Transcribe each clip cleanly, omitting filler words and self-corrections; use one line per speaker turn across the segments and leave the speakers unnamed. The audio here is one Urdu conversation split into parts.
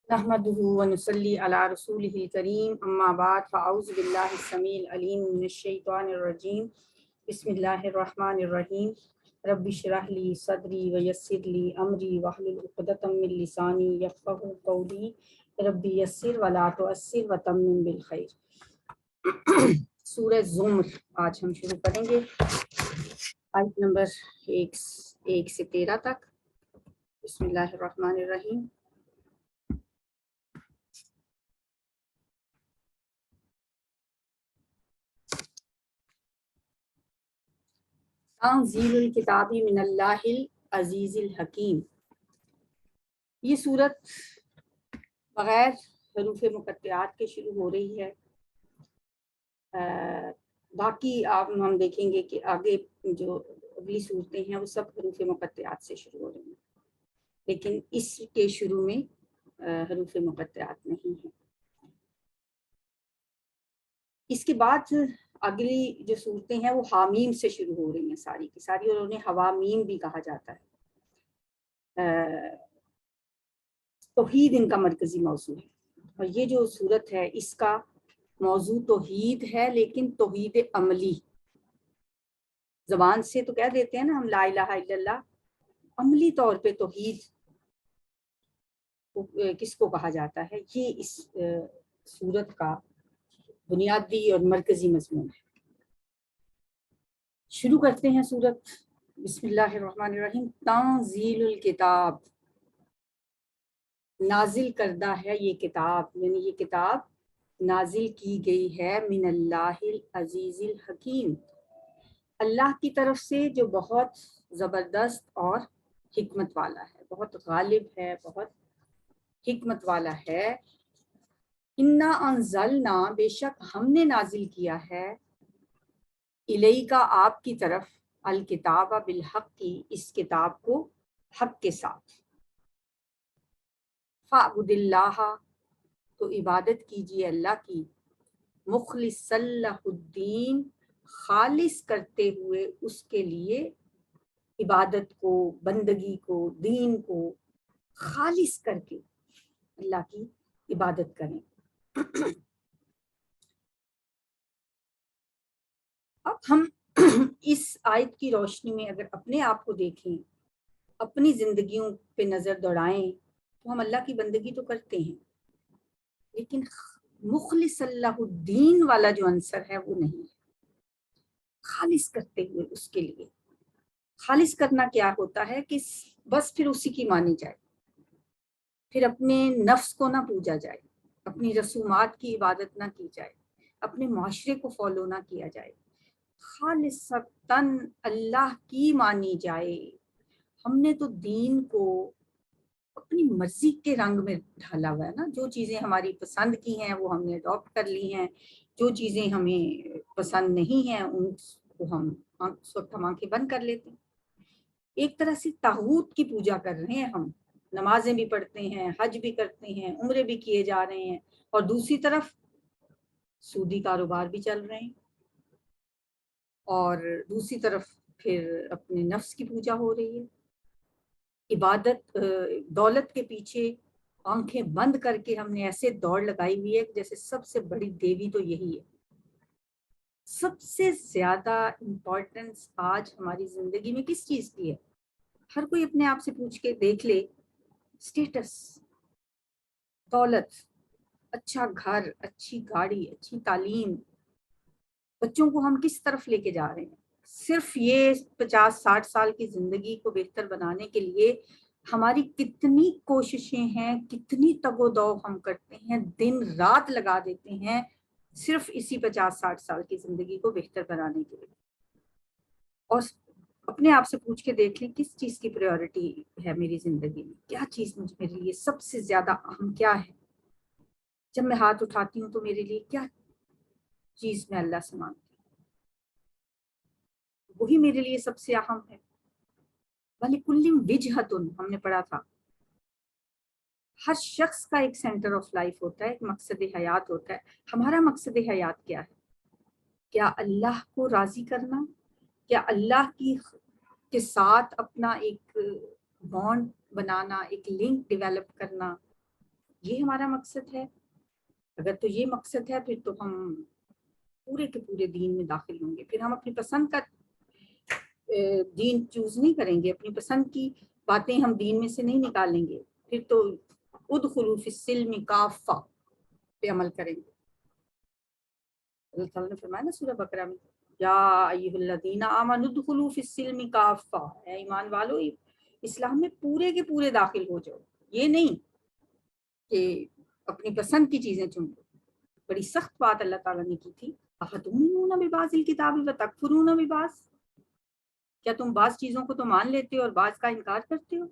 نحمده ونصلي على رسوله الكريم اما بعد فاعوذ بالله السميع العليم من الشيطان الرجيم بسم الله الرحمن الرحيم رب اشرح لي صدري ويسر لي امري واحلل عقدة من لساني يفقهوا قولي رب يسر ولا تعسر وتمم بالخير۔ سورہ زمر آج ہم شروع کریں گے، آیت نمبر 1 سے 13 تک۔ بسم اللہ الرحمن الرحیم۔ تنزیل الکتاب من اللہ العزیز الحکیم۔ یہ صورت بغیر حروف مقطعات کے شروع ہو رہی ہے۔ باقی ہم دیکھیں گے کہ آگے جو اگلی صورتیں ہیں وہ سب حروف مقطعات سے شروع ہو رہی ہیں، لیکن اس کے شروع میں حروف مقطعات نہیں ہیں۔ اس کے بعد اگلی جو صورتیں ہیں وہ حامیم سے شروع ہو رہی ہیں ساری کی ساری، اور انہیں حوامیم بھی کہا جاتا ہے۔ توحید ان کا مرکزی موضوع ہے، اور یہ جو صورت ہے اس کا موضوع توحید ہے، لیکن توحید عملی۔ زبان سے تو کہہ دیتے ہیں نا ہم لا الہ الا اللہ، عملی طور پہ توحید کس کو کہا جاتا ہے، یہ اس صورت کا بنیادی اور مرکزی مضمون ہے۔ شروع کرتے ہیں صورت۔ بسم اللہ الرحمن الرحیم۔ تنزیل الکتاب، نازل کردہ ہے یہ کتاب، یعنی یہ کتاب نازل کی گئی ہے من اللہ العزیز الحکیم، اللہ کی طرف سے جو بہت زبردست اور حکمت والا ہے، بہت غالب ہے، بہت حکمت والا ہے۔ انا انزلنا، بے شک ہم نے نازل کیا ہے، الیکا آپ کی طرف، الکتاب بالحق کی، اس کتاب کو حق کے ساتھ۔ فاعبد اللہ، تو عبادت کیجیے اللہ کی، مخلص لہ الدین، خالص کرتے ہوئے اس کے لیے عبادت کو، بندگی کو، دین کو خالص کر کے اللہ کی عبادت کریں۔ اب ہم اس آیت کی روشنی میں اگر اپنے آپ کو دیکھیں، اپنی زندگیوں پہ نظر دوڑائیں، تو ہم اللہ کی بندگی تو کرتے ہیں، لیکن مخلص اللہ الدین والا جو عنصر ہے وہ نہیں ہے۔ خالص کرتے ہوئے اس کے لیے، خالص کرنا کیا ہوتا ہے کہ بس پھر اسی کی مانی جائے، پھر اپنے نفس کو نہ پوجا جائے، اپنی رسومات کی عبادت نہ کی جائے، اپنے معاشرے کو فالو نہ کیا جائے، خالصتاً اللہ کی مانی جائے۔ ہم نے تو دین کو اپنی مرضی کے رنگ میں ڈھالا ہوا ہے نا، جو چیزیں ہماری پسند کی ہیں وہ ہم نے اڈاپٹ کر لی ہیں، جو چیزیں ہمیں پسند نہیں ہیں ان کو ہم اس وقت ہم آنکھیں بند کر لیتے ہیں۔ ایک طرح سے طاغوت کی پوجا کر رہے ہیں ہم، نمازیں بھی پڑھتے ہیں، حج بھی کرتے ہیں، عمرے بھی کیے جا رہے ہیں، اور دوسری طرف سودی کاروبار بھی چل رہے ہیں، اور دوسری طرف پھر اپنے نفس کی پوجا ہو رہی ہے۔ عبادت، دولت کے پیچھے آنکھیں بند کر کے ہم نے ایسے دوڑ لگائی ہوئی ہے کہ جیسے سب سے بڑی دیوی تو یہی ہے۔ سب سے زیادہ امپورٹنس آج ہماری زندگی میں کس چیز کی ہے؟ ہر کوئی اپنے آپ سے پوچھ کے دیکھ لے، سٹیٹس، دولت، اچھا گھر، اچھی گاڑی، اچھی تعلیم، بچوں کو ہم کس طرف لے کے جا رہے ہیں؟ صرف یہ 50-60 سال کی زندگی کو بہتر بنانے کے لیے ہماری کتنی کوششیں ہیں، کتنی تگ و دو ہم کرتے ہیں، دن رات لگا دیتے ہیں صرف اسی 50-60 سال کی زندگی کو بہتر بنانے کے لیے۔ اور اپنے آپ سے پوچھ کے دیکھ لیں کس چیز کی پریورٹی ہے میری زندگی میں، کیا چیز میرے لیے سب سے زیادہ اہم کیا ہے؟ جب میں ہاتھ اٹھاتی ہوں تو میرے لیے کیا چیز میں اللہ سے مانگتی ہوں، وہی میرے لیے سب سے اہم ہے۔ وَلِكُلٍّ وِجْهَةٌ ہم نے پڑھا تھا، ہر شخص کا ایک سینٹر آف لائف ہوتا ہے، ایک مقصد حیات ہوتا ہے۔ ہمارا مقصد حیات کیا ہے؟ کیا اللہ کو راضی کرنا؟ کیا اللہ کے ساتھ اپنا ایک بانڈ بنانا، ایک لنک ڈیولپ کرنا، یہ ہمارا مقصد ہے؟ اگر تو یہ مقصد ہے پھر تو ہم پورے کے پورے دین میں داخل ہوں گے. پھر ہم اپنی پسند کا دین چوز نہیں کریں گے، اپنی پسند کی باتیں ہم دین میں سے نہیں نکالیں گے. پھر تو ادخلوا فی السلم کافہ پہ عمل کریں گے. اللہ تعالیٰ نے فرمایا نا سورہ بقرہ میں، یا ایھا الذین آمنوا ادخلوا فی السلم کافہ، اے ایمان والو اسلام میں پورے کے پورے داخل ہو جاؤ. یہ نہیں کہ اپنی پسند کی چیزیں چن لو. بڑی سخت بات اللہ تعالیٰ نے کی تھی، افتؤمنون ببعض الکتاب وتکفرون ببعض، کیا تم بعض چیزوں کو تو مان لیتے ہو اور بعض کا انکار کرتے ہو؟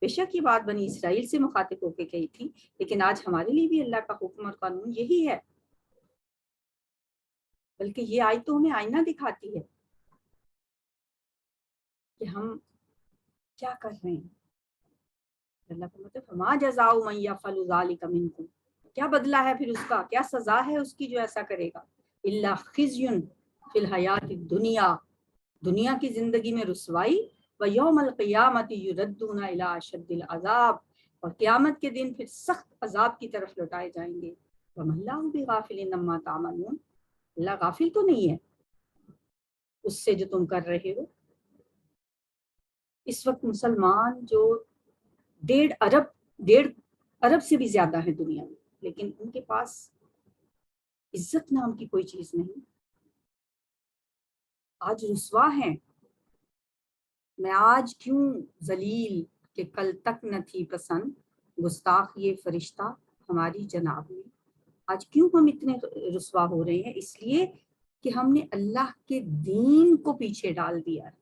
بے شک یہ بات بنی اسرائیل سے مخاطب ہو کے کہی تھی، لیکن آج ہمارے لیے بھی اللہ کا حکم اور قانون یہی ہے. بلکہ یہ آیت تو ہمیں آئینہ دکھاتی ہے کہ ہم کیا کر رہے ہیں. اللہ کا مطلب فما جزاء من یفعل ذلک منکم، کیا بدلہ ہے پھر اس کا، کیا سزا ہے اس کی جو ایسا کرے گا. الا خزی فی الحیات الدنیا، دنیا کی زندگی میں رسوائی، ویوم القیامت یردون الی اشد العذاب، اور قیامت کے دن پھر سخت عذاب کی طرف لوٹائے جائیں گے. وما اللہ بغافل عما تعملون، اللہ غافل تو نہیں ہے اس سے جو تم کر رہے ہو. اس وقت مسلمان جو 1.5 ارب سے بھی زیادہ ہے دنیا میں، لیکن ان کے پاس عزت نام کی کوئی چیز نہیں. آج رسوا ہیں. میں آج کیوں ذلیل کہ کل تک نہ تھی پسند، گستاخ یہ فرشتہ ہماری جناب میں. آج کیوں ہم اتنے رسوا ہو رہے ہیں؟ اس لیے کہ ہم نے اللہ کے دین کو پیچھے ڈال دیا ہے.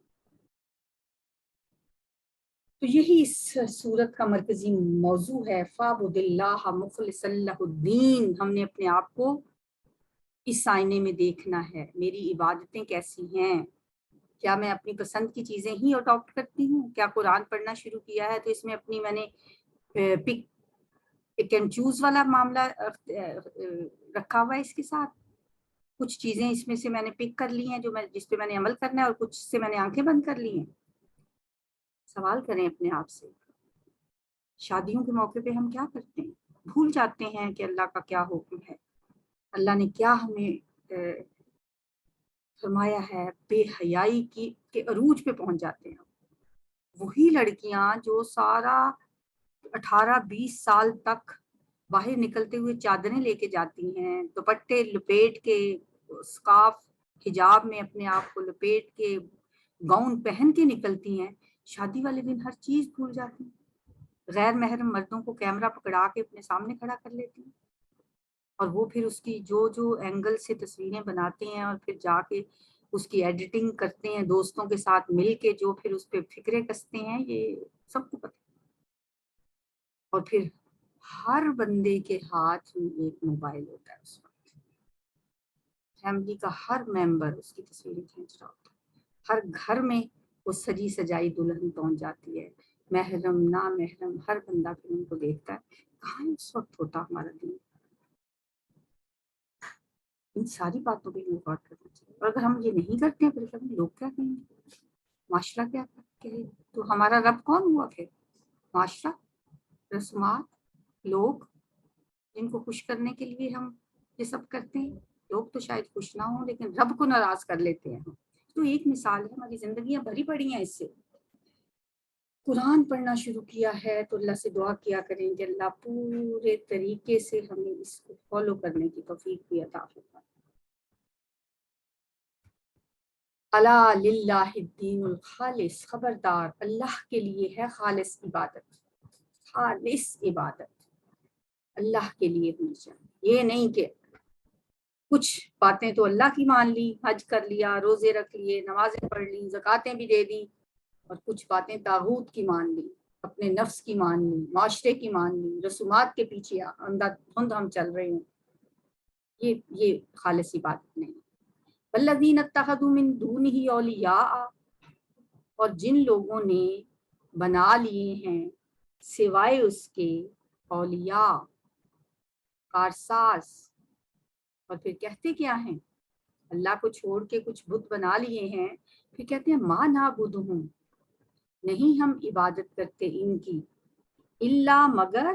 تو یہی اس سورت کا مرکزی موضوع ہے، فاعبد اللہ مخلصا لہ الدین. ہم نے اپنے آپ کو اس آئینے میں دیکھنا ہے، میری عبادتیں کیسی ہیں، کیا میں اپنی پسند کی چیزیں ہی اڈاپٹ کرتی ہوں؟ کیا قرآن پڑھنا شروع کیا ہے تو اس میں اپنی میں نے پک اینڈ چوز والا معاملہ رکھا ہوا ہے اس کے ساتھ؟ کچھ چیزیں اس میں سے میں نے پک کر لی ہیں جو جس پہ میں نے عمل کرنا ہے، اور کچھ سے میں نے آنکھیں بند کر لی ہیں. سوال کریں اپنے آپ سے. شادیوں کے موقع پہ ہم کیا کرتے ہیں؟ بھول جاتے ہیں کہ اللہ کا کیا حکم ہے، اللہ نے کیا ہمیں فرمایا ہے. بے حیائی کی کے عروج پہ پہنچ جاتے ہیں. وہی لڑکیاں جو سارا 18-20 سال تک باہر نکلتے ہوئے چادریں لے کے جاتی ہیں، دوپٹے لپیٹ کے، اسکارف حجاب میں اپنے آپ کو لپیٹ کے، گاؤن پہن کے نکلتی ہیں، شادی والے دن ہر چیز بھول جاتی ہیں. غیر محرم مردوں کو کیمرہ پکڑا کے اپنے سامنے کھڑا کر لیتی ہیں، اور وہ پھر اس کی جو اینگل سے تصویریں بناتے ہیں اور پھر جا کے اس کی ایڈیٹنگ کرتے ہیں دوستوں کے ساتھ مل کے، جو پھر اس پہ فکرے کستے ہیں. یہ سب کو پتہ. اور پھر ہر بندے کے ہاتھ میں ایک موبائل ہوتا ہے اس وقت، فیملی کا ہر ممبر اس کی تصویریں کھینچ رہا ہوتا ہے. ہر گھر میں وہ سجی سجائی دلہن پہنچ جاتی ہے، محرم نا محرم ہر بندہ پھر ان کو دیکھتا ہے. کہاں اس وقت ہوتا ہمارا دین؟ ان ساری باتوں پہ غور کرنا چاہیے. اور اگر ہم یہ نہیں کرتے ہیں پھر لوگ کیا کہیں گے، معاشرہ کیا کہے؟ تو ہمارا رب کون ہوا پھر؟ معاشرہ، رسومات، لوگ جن کو خوش کرنے کے لیے ہم یہ سب کرتے ہیں. لوگ تو شاید خوش نہ ہوں لیکن رب کو ناراض کر لیتے ہیں ہم. تو ایک مثال ہے، ہماری زندگیاں بھری پڑی ہیں اس سے. قرآن پڑھنا شروع کیا ہے تو اللہ سے دعا کیا کریں کہ اللہ پورے طریقے سے ہمیں اس کو فالو کرنے کی توفیق بھی عطا فرمائے. الا للہ الدین الخالص، خبردار اللہ کے لیے ہے خالص عبادت. خالص عبادت اللہ کے لیے ہونی چاہیے. یہ نہیں کہ کچھ باتیں تو اللہ کی مان لی، حج کر لیا، روزے رکھ لیے، نمازیں پڑھ لی، زکاتیں بھی دے دی، اور کچھ باتیں طاغوت کی مان لی، اپنے نفس کی مان لی، معاشرے کی مان لی، رسومات کے پیچھے اندھا دھند ہم چل رہے ہیں. یہ خالص عبادت نہیں. والذین اتخذوا من دونہ اولیاء، اور جن لوگوں نے بنا لیے ہیں سوائے اس کے اولیاء، کارساز. اور پھر کہتے کیا ہیں؟ اللہ کو چھوڑ کے کچھ بت بنا لیے ہیں، پھر کہتے ہیں ما نعبدہم، نہیں ہم عبادت کرتے ان کی، الا مگر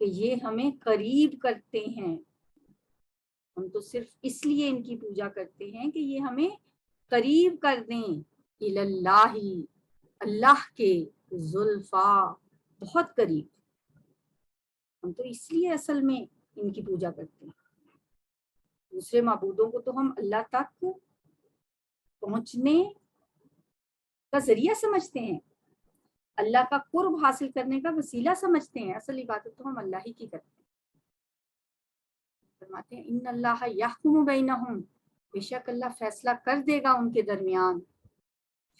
کہ یہ ہمیں قریب کرتے ہیں. ہم تو صرف اس لیے ان کی پوجا کرتے ہیں کہ یہ ہمیں قریب کر دیں. اللہ، اللہ کے، زلفا، بہت قریب. ہم تو اس لیے اصل میں ان کی پوجا کرتے ہیں. دوسرے معبودوں کو تو ہم اللہ تک پہنچنے کا ذریعہ سمجھتے ہیں، اللہ کا قرب حاصل کرنے کا وسیلہ سمجھتے ہیں. اصل عبادت تو ہم اللہ ہی کی کرتے ہیں. فرماتے ہیں ان اللہ یحکم بینہم، بے شک اللہ فیصلہ کر دے گا ان کے درمیان،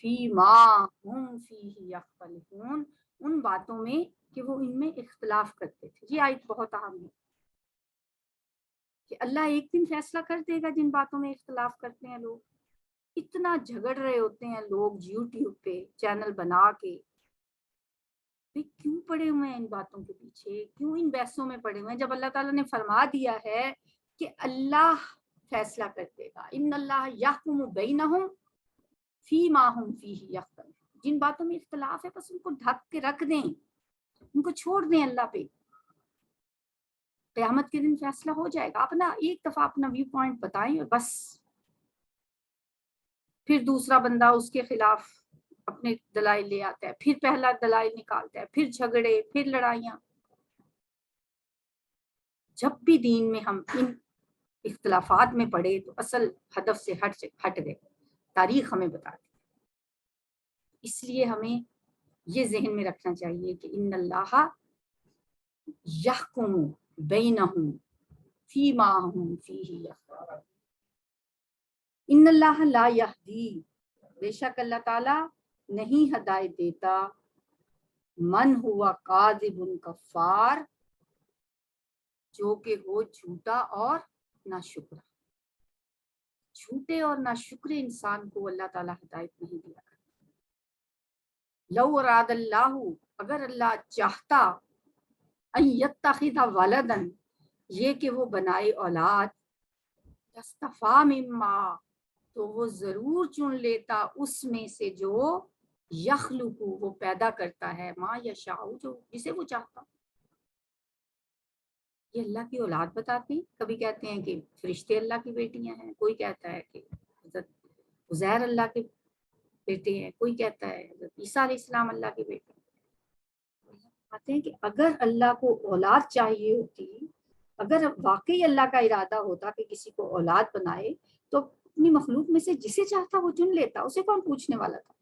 فی ما ہم فیہ یختلفون، ان باتوں میں کہ وہ ان میں اختلاف کرتے تھے. یہ آیت بہت اہم ہے کہ اللہ ایک دن فیصلہ کر دے گا جن باتوں میں اختلاف کرتے ہیں لوگ. اتنا جھگڑ رہے ہوتے ہیں لوگ یوٹیوب پہ چینل بنا کے، کیوں پڑے ہوئے ہیں ان باتوں کے پیچھے، کیوں ان بحثوں میں پڑے ہوئے ہیں، جب اللہ تعالیٰ نے فرما دیا ہے کہ اللہ فیصلہ کر دے گا. ان اللہ یحکم بینہم فی ما ہم فیہ یختلفون. جن باتوں میں اختلاف ہے بس ان کو ڈھک کے رکھ دیں، ان کو چھوڑ دیں اللہ پہ. قیامت کے دن فیصلہ ہو جائے گا. اپنا ایک دفعہ اپنا ویو پوائنٹ بتائیں اور بس، پھر دوسرا بندہ اس کے خلاف اپنے دلائل لے آتا ہے، پھر پہلا دلائل نکالتا ہے، پھر جھگڑے، پھر لڑائیاں. جب بھی دین میں ہم ان اختلافات میں پڑے تو اصل ہدف سے ہٹ گئے. تاریخ ہمیں بتاتی. اس لیے ہمیں یہ ذہن میں رکھنا چاہیے کہ ان اللہ یحکم بینہم فیما ہم فیہ یختلفون. ان اللہ لا یہدی، بے شک اللہ تعالی نہیں ہدایت دیتا، من ہوا کاذب کفار، جو کہ ہو جھوٹا اور ناشکرا. جھوٹے اور ناشکر انسان کو اللہ تعالیٰ ہدایت نہیں دیا کرتا. لو اراد اللہ، اگر اللہ چاہتا، ان یتخذ ولدا، یہ کہ وہ بنائے اولاد، استفا مما، تو وہ ضرور چن لیتا اس میں سے جو یخلق، وہ پیدا کرتا ہے، ما یشاء، جو جسے وہ چاہتا. یہ اللہ کی اولاد بتاتے ہیں. کبھی کہتے ہیں کہ فرشتے اللہ کی بیٹیاں ہیں، کوئی کہتا ہے کہ حضرت عزیر اللہ کے بیٹے ہیں، کوئی کہتا ہے حضرت عیسیٰ علیہ السلام اللہ کے بیٹے ہیں. کہتے ہیں کہ اگر اللہ کو اولاد چاہیے ہوتی، اگر واقعی اللہ کا ارادہ ہوتا کہ کسی کو اولاد بنائے، تو اپنی مخلوق میں سے جسے چاہتا وہ چن لیتا. اسے کون پوچھنے والا تھا؟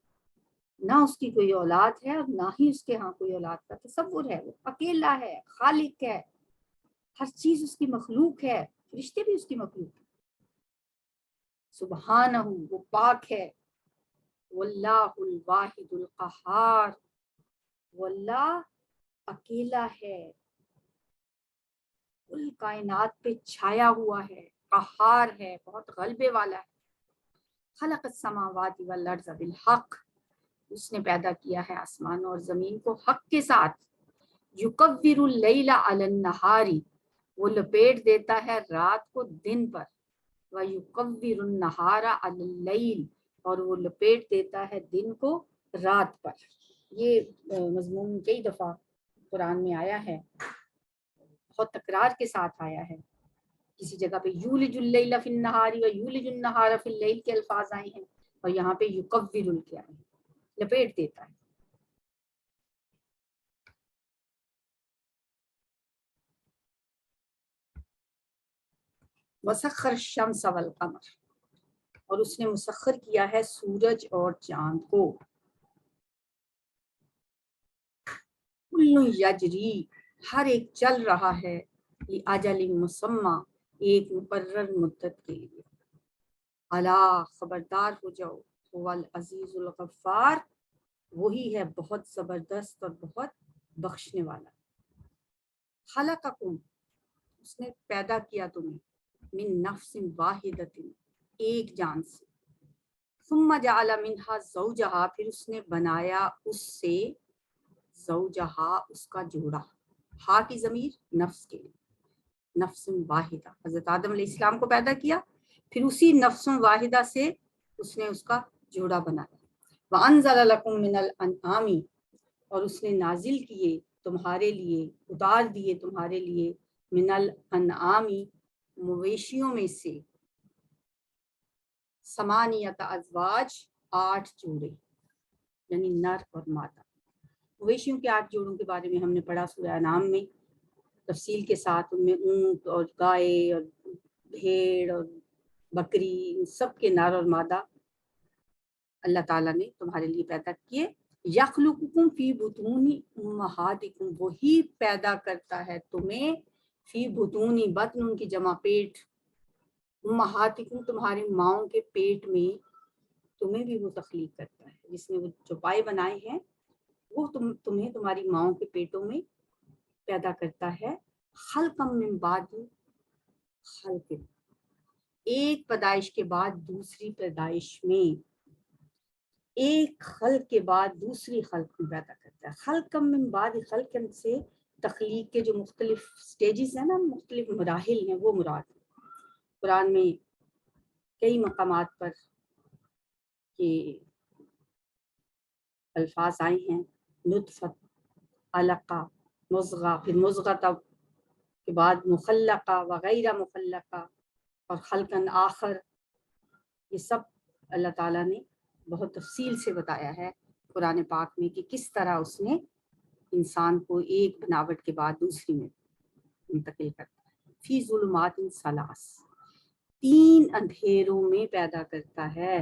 نہ اس کی کوئی اولاد ہے اور نہ ہی اس کے ہاں کوئی اولاد کا تصور ہے. وہ اکیلا ہے، خالق ہے، ہر چیز اس کی مخلوق ہے، فرشتے بھی اس کی مخلوق ہے. سبحانہ، وہ پاک ہے. واللہ الواحد القہار، واللہ اکیلا ہے، کل کائنات پہ چھایا ہوا ہے، قہار ہے، بہت غلبے والا ہے. خلق السماوات والارض بالحق، اس نے پیدا کیا ہے آسمان اور زمین کو حق کے ساتھ. یکور اللیل علی النہار، وہ لپیٹ دیتا ہے رات کو دن پر. وَيُكَوِّرُ النَّهَارَ عَلَى اللَّيْلِ، اور وہ لپیٹ دیتا ہے دن کو رات پر. یہ مضمون کئی دفعہ قرآن میں آیا ہے، بہت تکرار کے ساتھ آیا ہے. کسی جگہ پہ یولج اللیل فی النہار و یولج النہار فی اللیل کے الفاظ آئے ہیں، اور یہاں پہ یکور کیا ہے، لپیٹ دیتا ہے. وسخر الشمس والقمر، اور اس نے مسخر کیا ہے سورج اور چاند کو. کل یجری، ہر ایک چل رہا ہے، لأجل مسمى، ایک مقرر مدت کے لیے. الا، خبردار ہو جاؤ، هو العزیز الغفار، وہی ہے بہت زبردست اور بہت بخشنے والا. خلقکم، اس نے پیدا کیا تمہیں، من نفس واحدۃ، ایک جان سے. ثم جعل منها زوجہا، پھر اس نے بنایا اس سے زوجہا، اس کا جوڑا. ہا کی ضمیر نفس کے لیے، نفس واحدہ. حضرت آدم علیہ السلام کو پیدا کیا، پھر اسی نفس واحدہ سے اس نے اس کا جوڑا بنایا. وَأَنزَلَ لَكُم مِّنَ الْأَنْعَامِ، اور اس نے نازل کیے تمہارے لیے، اتار دیے تمہارے لیے من الانعامی مویشیوں میں سے، ثمانیت ازواج 8 جوڑے، یعنی نر اور مادہ۔ مویشیوں کے 8 جوڑوں کے بارے میں ہم نے پڑھا سورہ انعام میں تفصیل کے ساتھ، ان میں اونٹ اور گائے اور بھیڑ اور بکری، ان سب کے نر اور مادہ اللہ تعالیٰ نے تمہارے لیے پیدا کیے۔ یخلقکم فی بطون امہاتکم، وہی پیدا کرتا ہے تمہیں فی بطون، بطن ان کی جمع پیٹ، امہاتکم تمہاری ماؤں کے پیٹ میں، تمہیں بھی وہ تخلیق کرتا ہے، جس نے وہ جو پائے بنائے ہیں وہ تمہیں تمہاری ماؤں کے پیٹوں میں پیدا کرتا ہے۔ خلقم من بعد خلق، ایک پیدائش کے بعد دوسری پیدائش میں، ایک خلق کے بعد دوسری خلق میں پیدا کرتا ہے۔ خلقم من بعد خلق سے تخلیق کے جو مختلف سٹیجز ہیں نا، مختلف مراحل ہیں، وہ مراد ہیں۔ قرآن میں کئی مقامات پر یہ الفاظ آئے ہیں، نطفت، علقہ، مضغہ، پھر مضغہ تب کے بعد مخلقہ وغیرہ مخلقہ اور خلقاً آخر، یہ سب اللہ تعالیٰ نے بہت تفصیل سے بتایا ہے قرآن پاک میں کہ کس طرح اس نے انسان کو ایک بناوٹ کے بعد دوسری میں منتقل کرتا ہے۔ فی ظلمات ثلاث، 3 اندھیروں میں پیدا کرتا ہے،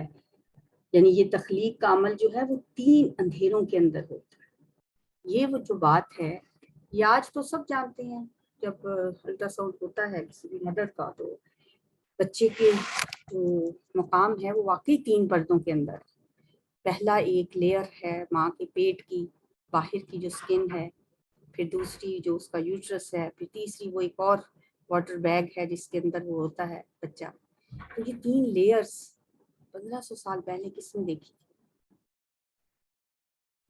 یعنی یہ تخلیق کا عمل جو ہے وہ 3 اندھیروں کے اندر ہوتا ہے۔ یہ وہ جو بات ہے، یہ آج تو سب جانتے ہیں، جب الٹرا ساؤنڈ ہوتا ہے کسی بھی مدر کا تو بچے کے جو مقام ہے وہ واقعی 3 پردوں کے اندر ہے۔ پہلا ایک لیئر ہے ماں کے پیٹ کی باہر کی جو سکن ہے، پھر دوسری جو اس کا یوٹرس ہے، پھر تیسری وہ ایک اور واٹر بیگ ہے جس کے اندر وہ ہوتا ہے بچہ۔ تو یہ 3 لیئرز 1500 سال پہلے کس نے دیکھی؟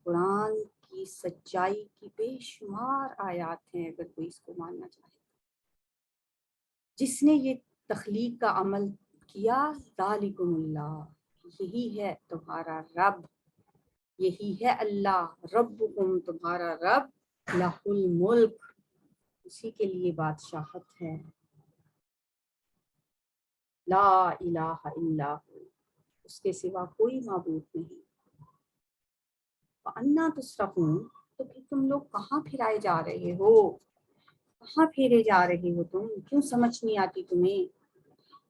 قرآن کی سچائی کی بے شمار آیات ہیں اگر کوئی اس کو ماننا چاہے۔ جس نے یہ تخلیق کا عمل کیا، ذالکم اللہ، یہی ہے تمہارا رب، یہی ہے اللہ، ربکم تمہارا رب، لہ الملک، اسی کے لیے بادشاہت ہے، لا الہ الا ہو، اس کے سوا کوئی معبود نہیں۔ وَأَنَّا تُصْرَفُونَ، تو پھر تم لوگ کہاں پھرائے جا رہے ہو، کہاں پھیرے جا رہے ہو تم، کیوں سمجھ نہیں آتی تمہیں؟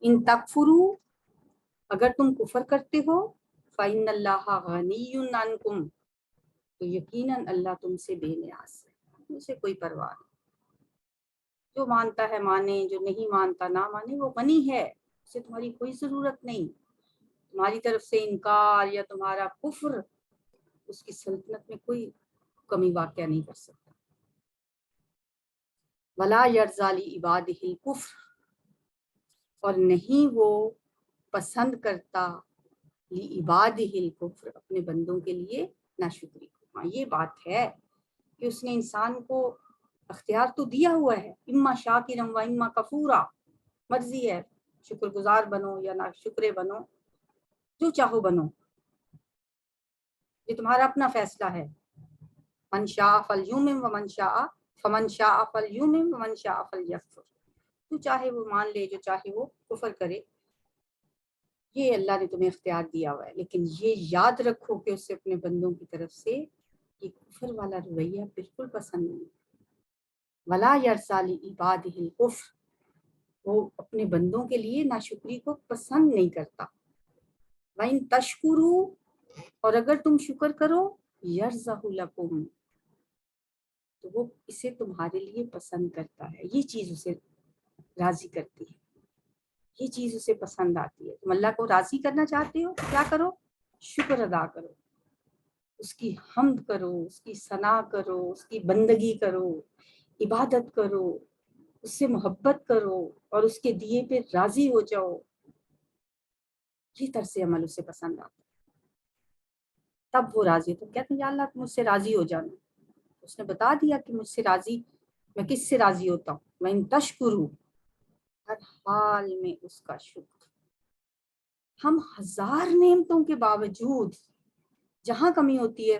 ان تکفروا، اگر تم کفر کرتے ہو، فَإِنَّ اللَّهَ غَنِيٌّ عَنْكُمْ، تو یقیناً اللہ تم سے بے نیاز ہے، اسے کوئی پرواہ نہیں، جو مانتا ہے مانے، جو نہیں مانتا نہ مانے، وہ غنی ہے، اسے تمہاری کوئی ضرورت نہیں، تمہاری طرف سے انکار یا تمہارا کفر اس کی سلطنت میں کوئی کمی واقع نہیں کر سکتا۔ وَلَا يَرْضَىٰ لِعِبَادِهِ الْكُفْرَ، اور نہیں وہ پسند کرتا لِعِبَادِهِ الْكُفْرَ، اپنے بندوں کے لیے ناشکری کو۔ ہاں یہ بات ہے کہ اس نے انسان کو اختیار تو دیا ہوا ہے، اما شاکرا و اما کفورا، مرضی ہے شکر گزار بنو یا نہ شکرے بنو، جو چاہو بنو، یہ تمہارا اپنا فیصلہ ہے۔ من شاء فلیؤمن ومن شاء فمن شاء فلیؤمن ومن شاء فلیکفر، جو چاہے وہ مان لے، جو چاہے وہ کفر کرے، یہ اللہ نے تمہیں اختیار دیا ہوا ہے، لیکن یہ یاد رکھو کہ اسے اپنے بندوں کی طرف سے یہ کفر والا رویہ بالکل پسند نہیں۔ ولا یرضیٰ لعبادہ الکفر، وہ اپنے بندوں کے لیے ناشکری کو پسند نہیں کرتا۔ وَإِن تشکروا، اور اگر تم شکر کرو، یرضہ لکم، تو وہ اسے تمہارے لیے پسند کرتا ہے، یہ چیز اسے راضی کرتی ہے، یہ چیز اسے پسند آتی ہے۔ تم اللہ کو راضی کرنا چاہتے ہو تو کیا کرو؟ شکر ادا کرو، اس کی حمد کرو، اس کی ثنا کرو، اس کی بندگی کرو، عبادت کرو، اس سے محبت کرو اور اس کے دیے پہ راضی ہو جاؤ، یہ طرز عمل اسے پسند آتا ہے، تب وہ راضی۔ تو کہتے ہیں یا اللہ تم مجھ سے راضی ہو جانا، اس نے بتا دیا کہ مجھ سے راضی، میں کس سے راضی ہوتا ہوں، وَإِن تشکروا، ہر حال میں اس کا شکر۔ ہم 1000 نعمتوں کے باوجود جہاں کمی ہوتی ہے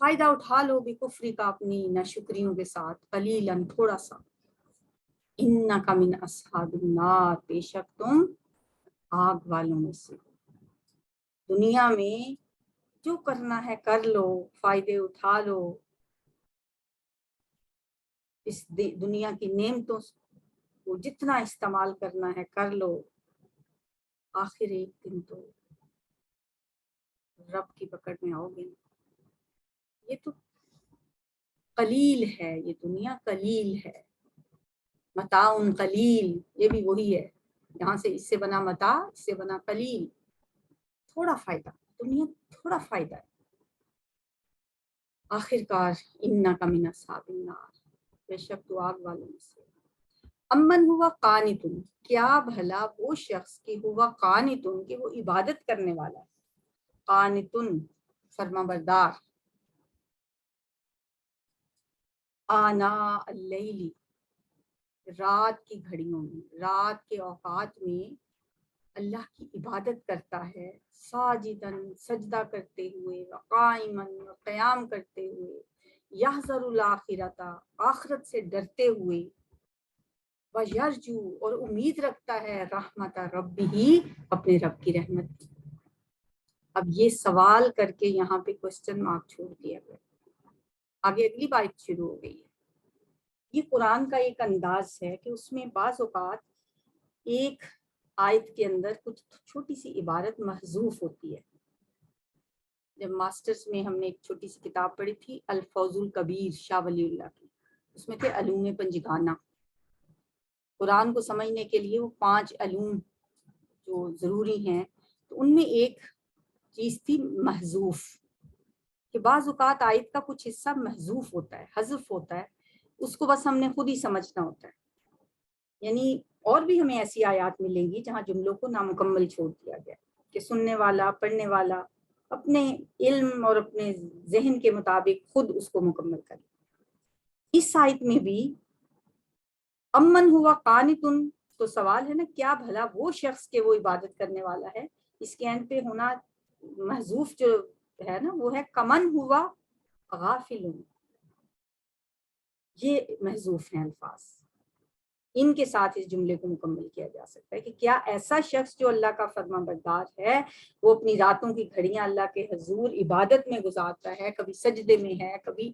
فائدہ اٹھا لو بھی کفری کا اپنی ناشکریوں کے ساتھ، قلیلاً تھوڑا سا، انکا من اصحاب النار، بے شک تم آگ والوں میں سے۔ دنیا میں جو کرنا ہے کر لو، فائدے اٹھا لو، اس دنیا کی نعمتوں کو جتنا استعمال کرنا ہے کر لو، آخر ایک دن تو رب کی پکڑ میں آؤ گے۔ یہ تو قلیل ہے، یہ دنیا قلیل ہے، متاع قلیل، یہ بھی وہی ہے، یہاں سے اس سے بنا متاع، اس سے بنا قلیل، تھوڑا فائدہ، دنیا تھوڑا فائدہ ہے۔ آخر کار انک من اصحاب النار، بے شک تو آگ والوں میں سے۔ امن ہوا قانتن، کیا بھلا وہ شخص کہ ہوا قانتن، کہ وہ عبادت کرنے والا ہے، قانتن فرما بردار، آناء اللیل، رات کی گھڑیوں میں، رات کے اوقات میں اللہ کی عبادت کرتا ہے، ساجدن سجدہ کرتے ہوئے، قائمن قیام کرتے ہوئے، یحذر الآخرۃ آخرت سے ڈرتے ہوئے، ویرجو اور امید رکھتا ہے، رحمت ربہ اپنے رب کی رحمت کی۔ اب یہ سوال کر کے یہاں پہ کوسچن مارک چھوڑ دیا گیا، آگے اگلی بات شروع ہو گئی ہے۔ یہ قرآن کا ایک انداز ہے کہ اس میں بعض اوقات ایک آیت کے اندر کچھ چھوٹی سی عبارت محذوف ہوتی ہے۔ جب ماسٹرز میں ہم نے ایک چھوٹی سی کتاب پڑھی تھی الفوز الکبیر شاہ ولی اللہ کی، اس میں تھے علوم پنجگانہ، قرآن کو سمجھنے کے لیے وہ 5 علوم جو ضروری ہیں، تو ان میں ایک چیز تھی محذوف، کہ بعض اوقات آیت کا کچھ حصہ محذوف ہوتا ہے، حذف ہوتا ہے، اس کو بس ہم نے خود ہی سمجھنا ہوتا ہے۔ یعنی اور بھی ہمیں ایسی آیات ملیں گی جہاں جملوں کو نامکمل چھوڑ دیا گیا، کہ سننے والا، پڑھنے والا اپنے علم اور اپنے ذہن کے مطابق خود اس کو مکمل کرے۔ اس آیت میں بھی امن ہوا قانتن، تو سوال ہے نا کیا بھلا وہ شخص کے وہ عبادت کرنے والا ہے، اس کے اینڈ پہ ہونا محذوف جو ہے نا وہ ہے کمن ہوا غافل، یہ محذوف ہیں الفاظ، ان کے ساتھ اس جملے کو مکمل کیا جا سکتا ہے کہ کیا ایسا شخص جو اللہ کا فرما بردار ہے، وہ اپنی راتوں کی گھڑیاں اللہ کے حضور عبادت میں گزارتا ہے، کبھی سجدے میں ہے، کبھی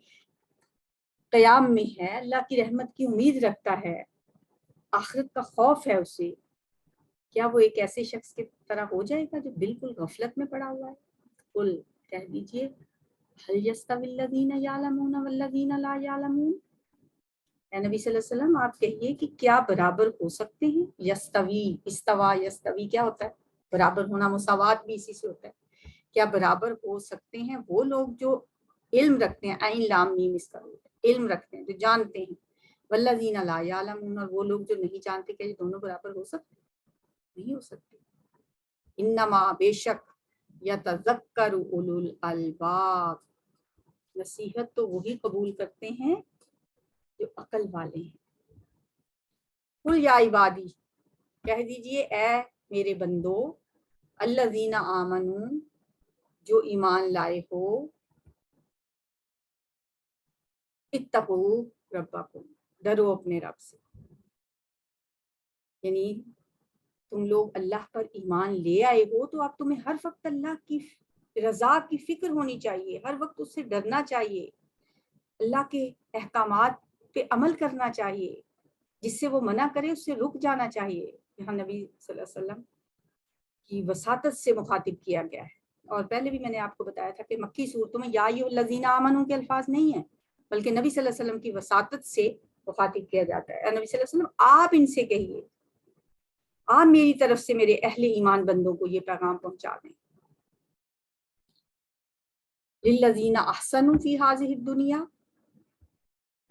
قیام میں ہے، اللہ کی رحمت کی امید رکھتا ہے، آخرت کا خوف ہے اسے، کیا وہ ایک ایسے شخص کی طرح ہو جائے گا جو بالکل غفلت میں پڑا ہوا ہے؟ قل، کہہ دیجئے، هل يستوي الذين يعلمون والذين لا يعلمون، اے نبی صلی اللہ علیہ وسلم آپ کہیے کہ کیا برابر ہو سکتے ہیں؟ یستوی، استوا یستوی کیا ہوتا ہے؟ برابر ہونا، مساوات بھی اسی سے ہوتا ہے۔ کیا برابر ہو سکتے ہیں وہ لوگ جو علم رکھتے ہیں، عین لام میم اس کا علم رکھتے ہیں، جو جانتے ہیں، والذین لا یعلمون، اور وہ لوگ جو نہیں جانتے، کہ یہ دونوں برابر ہو سکتے؟ نہیں ہو سکتے۔ انما، بے شک، یتذکر اولو الالباب، نصیحت تو وہی قبول کرتے ہیں جو عقل والے ہیں۔ قل یا عبادی، کہہ دیجئے اے میرے بندو، الذین آمنو، جو ایمان لائے ہو، اتقوا ربکم، ڈرو اپنے رب سے، یعنی تم لوگ اللہ پر ایمان لے آئے ہو تو اب تمہیں ہر وقت اللہ کی رضا کی فکر ہونی چاہیے، ہر وقت اس سے ڈرنا چاہیے، اللہ کے احکامات پہ عمل کرنا چاہیے، جس سے وہ منع کرے اس سے رک جانا چاہیے۔ یہاں نبی صلی اللہ علیہ وسلم کی وساطت سے مخاطب کیا گیا ہے، اور پہلے بھی میں نے آپ کو بتایا تھا کہ مکی صورتوں میں یا ایھا الذین آمنوا کے الفاظ نہیں ہیں، بلکہ نبی صلی اللہ علیہ وسلم کی وساطت سے مخاطب کیا جاتا ہے۔ نبی صلی اللہ علیہ وسلم آپ ان سے کہیے، آپ میری طرف سے میرے اہل ایمان بندوں کو یہ پیغام پہنچا دیں۔ للذین احسنوا فی ہذہ الدنیا،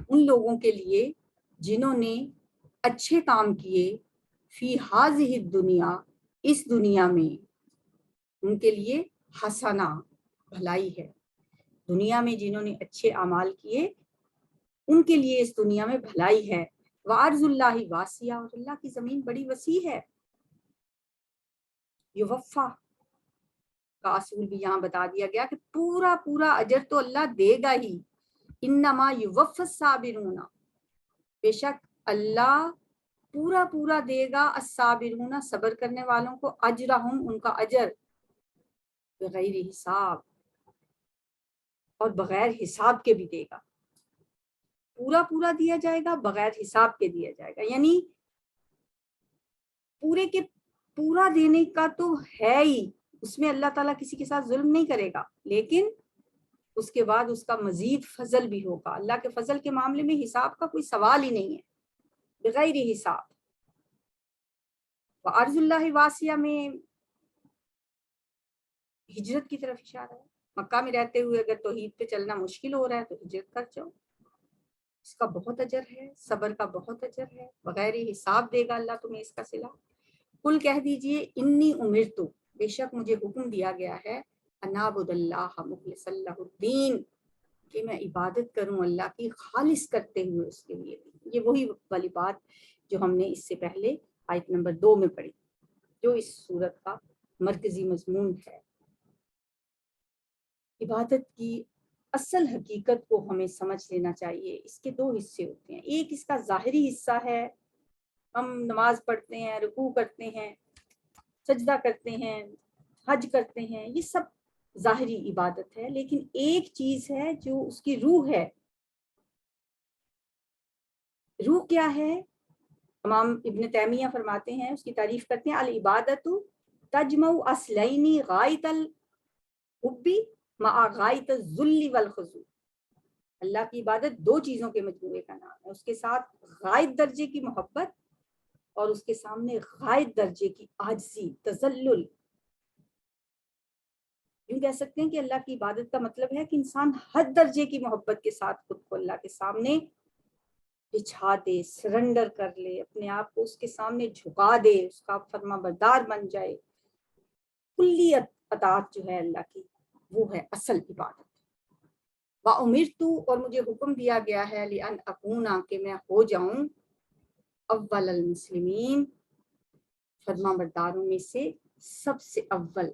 ان لوگوں کے لیے جنہوں نے اچھے کام کیے، فی ہذہ الدنیا، اس دنیا میں، ان کے لیے حسنہ، بھلائی ہے، دنیا میں جنہوں نے اچھے اعمال کیے ان کے لیے اس دنیا میں بھلائی ہے۔ وارض اللہ واسعہ، اور اللہ کی زمین بڑی وسیع ہے۔ یوفا، کا اصول بھی یہاں بتا دیا گیا کہ پورا پورا اجر تو اللہ دے گا ہی. انما یوفی الصابرون، بے شک اللہ پورا پورا دے گا الصابرون، صبر کرنے والوں کو، اجرہم، ان کا اجر، بغیر حساب، اور بغیر حساب کے بھی دے گا. پورا پورا دیا جائے گا، بغیر حساب کے دیا جائے گا. یعنی پورے کے پورا دینے کا تو ہے ہی، اس میں اللہ تعالیٰ کسی کے ساتھ ظلم نہیں کرے گا، لیکن اس کے بعد اس کا مزید فضل بھی ہوگا. اللہ کے فضل کے معاملے میں حساب کا کوئی سوال ہی نہیں ہے، بغیر حساب. وَأَرْضُ اللَّهِ واسعہ میں ہجرت کی طرف اشارہ ہے. مکہ میں رہتے ہوئے اگر توحید پہ چلنا مشکل ہو رہا ہے تو ہجرت کر جاؤ، اس کا بہت اجر ہے، صبر کا بہت اجر ہے، بغیر حساب دے گا اللہ تمہیں اس کا صلہ. قل کہہ دیجئے انی امرت، بے شک مجھے حکم دیا گیا ہے، ان اعبد اللہ مخلصا لہ الدین، کہ میں عبادت کروں اللہ کی خالص کرتے ہوئے اس کے لیے. یہ وہی والی بات جو ہم نے اس سے پہلے آیت نمبر 2 میں پڑھی، جو اس سورت کا مرکزی مضمون ہے. عبادت کی اصل حقیقت کو ہمیں سمجھ لینا چاہیے. اس کے 2 حصے ہوتے ہیں. ایک اس کا ظاہری حصہ ہے، ہم نماز پڑھتے ہیں، رکوع کرتے ہیں، سجدہ کرتے ہیں، حج کرتے ہیں، یہ سب ظاہری عبادت ہے. لیکن ایک چیز ہے جو اس کی روح ہے. روح کیا ہے؟ امام ابن تیمیہ فرماتے ہیں، اس کی تعریف کرتے ہیں، العبادت تجمع اصلین غایت الحب مع غایت الذل والخضوع. اللہ کی عبادت 2 چیزوں کے مجموعے کا نام ہے، اس کے ساتھ غایت درجے کی محبت اور اس کے سامنے غایت درجے کی عاجزی، تذلل. یوں کہہ سکتے ہیں کہ اللہ کی عبادت کا مطلب ہے کہ انسان حد درجے کی محبت کے ساتھ خود کو اللہ کے سامنے بچھا دے، سرنڈر کر لے، اپنے آپ کو اس کے سامنے جھکا دے، اس کا فرما بردار بن جائے. کلی اطاعت جو ہے اللہ کی، وہ ہے اصل عبادت. وَأُمِرْتُ، اور مجھے حکم دیا گیا ہے، لِأَنْ أَكُونَ، کہ میں ہو جاؤں، اول المسلمین، فرما برداروں میں سے سب سے اول.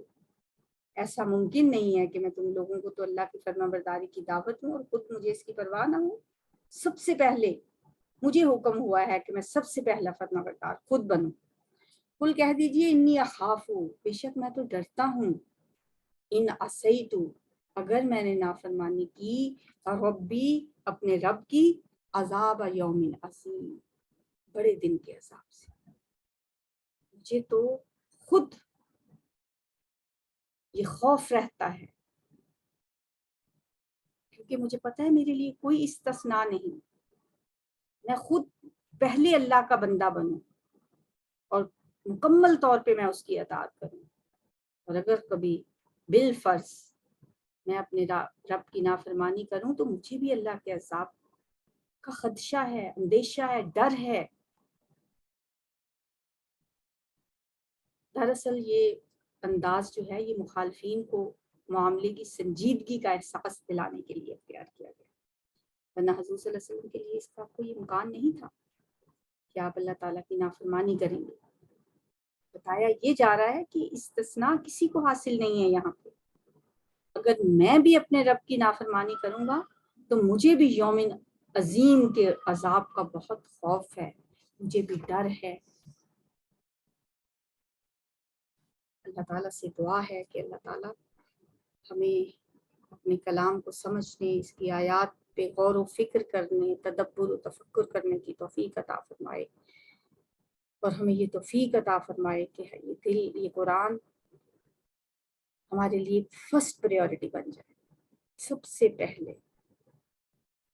ایسا ممکن نہیں ہے کہ میں تم لوگوں کو تو اللہ کی فرما برداری کی دعوت دوں اور خود مجھے اس کی پرواہ نہ ہو. سب سے پہلے مجھے حکم ہوا ہے کہ میں سب سے پہلا فرما بردار خود بنوں. قل کہہ دیجئے انی اخاف، بے شک میں تو ڈرتا ہوں، ان عصیت، اگر میں نے نافرمانی کی، ربی، اپنے رب کی، عذاب یوم عظیم، بڑے دن کے عذاب سے. مجھے تو خود یہ خوف رہتا ہے، کیونکہ مجھے پتہ ہے میرے لیے کوئی استثناء نہیں. میں خود پہلے اللہ کا بندہ بنوں اور مکمل طور پہ میں اس کی اطاعت کروں، اور اگر کبھی بالفرض میں اپنے رب کی نافرمانی کروں تو مجھے بھی اللہ کے عذاب کا خدشہ ہے، اندیشہ ہے، ڈر ہے. دراصل یہ انداز جو ہے یہ مخالفین کو معاملے کی سنجیدگی کا احساس دلانے کے لیے اختیار کیا گیا، ورنہ حضور صلی اللہ علیہ وسلم کے لیے اس کا کوئی امکان نہیں تھا کہ آپ اللہ تعالیٰ کی نافرمانی کریں گے. بتایا یہ جا رہا ہے کہ استثناء کسی کو حاصل نہیں ہے یہاں پہ. اگر میں بھی اپنے رب کی نافرمانی کروں گا تو مجھے بھی یوم عظیم کے عذاب کا بہت خوف ہے، مجھے بھی ڈر ہے. اللہ تعالیٰ سے دعا ہے کہ اللہ تعالیٰ ہمیں اپنے کلام کو سمجھنے، اس کی آیات پہ غور و فکر کرنے، تدبر و تفکر کرنے کی توفیق عطا فرمائے، اور ہمیں یہ توفیق عطا فرمائے کہ یہ دل، یہ قرآن ہمارے لیے فرسٹ پریورٹی بن جائے، سب سے پہلے.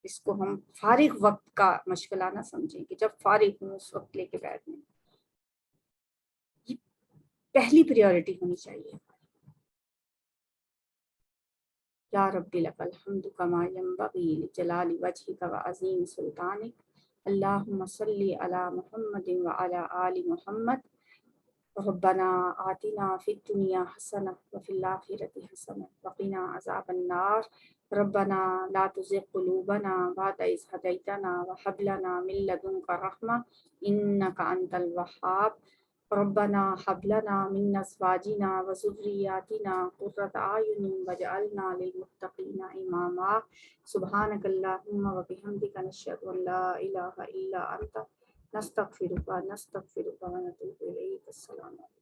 اس کو ہم فارغ وقت کا مشغلہ نہ سمجھیں کہ جب فارغ ہوں اس وقت لے کے بیٹھ میں. یہ پہلی پریورٹی ہونی چاہیے. یا رب لک الحمد کما ینبغی لجلال وجہک وعظیم سلطانک، اللہم صلی علی محمد وعلی آل محمد. ربنا آتنا فی الدنیا حسنہ وفی الآخرۃ حسنہ وقنا عذاب النار. ربنا لا تزغ قلوبنا بعد إذ هديتنا وهب لنا من لدنك رحمة إنك أنت الوهاب. ربنا هب لنا من ازواجنا وذرياتنا قرة اعین واجعلنا للمتقین اماما سبحانك اللهم وبحمدك نشهد ان لا اله الا انت نستغفرك ونتوب الیک. السلام علیکم.